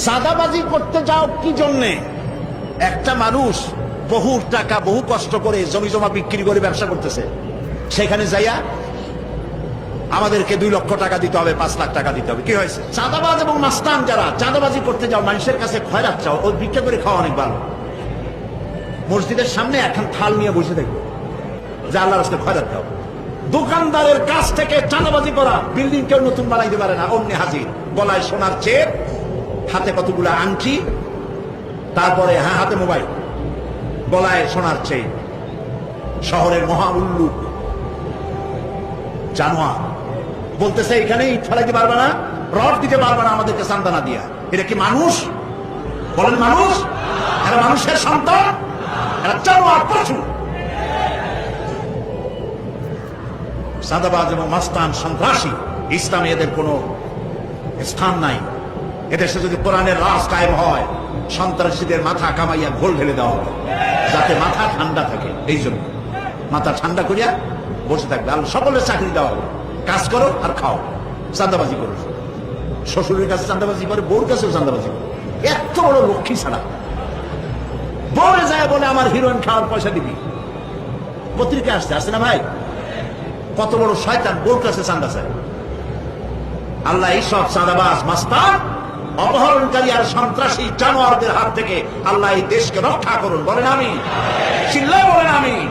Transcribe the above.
সাদাবাজি করতে যাও কি জন্যে? একটা মানুষ বহু টাকা বহু কষ্ট করে জমি জমা বিক্রি করে ব্যবসা করতেছে, সেখানে যাইয়া আমাদেরকে 2 লক্ষ টাকা দিতে হবে, 5 লাখ টাকা দিতে হবে। কি হয়েছে? চাঁদাবাজ এবং মাস্তান যারা চাঁদাবাজি করতে যাও, মানুষের কাছে খয়রাত চাও, ওই ভিক্ষা করে খাওয়া অনেক ভালো। মসজিদের সামনে এখন থাল নিয়ে বসে থাকবে যে আল্লাহর রাস্তায় খয়রাত দাও। দোকানদারের কাছ থেকে চাঁদাবাজি করা, বিল্ডিং কেউ নতুন বানাইতে পারে না, অমনি হাজির। গলায় সোনার চেন, হাতে কতগুলো আংটি, তারপরে হাতে মোবাইল, গলায় সোনার চেন। শহরের মহা উল্লুক জানোয়ার বলতেছে এখানে ইট ফেলাইতে পারবে না, রড দিতে পারবে না আমাদেরকে সান্তানা দিয়া। এটা কি মানুষ? বলেন মানুষ? এরা মানুষের সন্তান? এরা জানোয়ার, পশু। সাদাবাজ এবং মাস্তান সন্ত্রাসী, ইসলামে এদের কোনো স্থান নাই। এদেশে যদি কোরআনের রাজ কায়েম হয়, সন্ত্রাসীদের মাথা কামাইয়া ঘোল ঢেলে দেওয়া হবে, যাতে মাথা ঠান্ডা থাকে। এই জন্য মাথা ঠান্ডা করিয়া বসে থাকবে। আর সকলের চাকরি দেওয়া হবে, কাজ করো আর খাও, চাঁদাবাজি করো। শ্বশুরের কাছে চাঁদাবাজি করে, বউর কাছেও চাঁদাবাজি করে। এত বড় লক্ষ্মী ছাড়া বলে যায় বলে আমার হিরোইন খাওয়ার পয়সা দিবি। পত্রিকা আসছে না ভাই? কত বড় শয়তান, বউর কাছে চাঁদা চায়। আল্লাহ এইসব চাঁদাবাজ, মাস্তান, অপহরণকারী আর সন্ত্রাসী জানোয়ারদের হাত থেকে আল্লাহ এই দেশকে রক্ষা করুন। বলেন আমিন। চিল্লায় বলেন আমিন।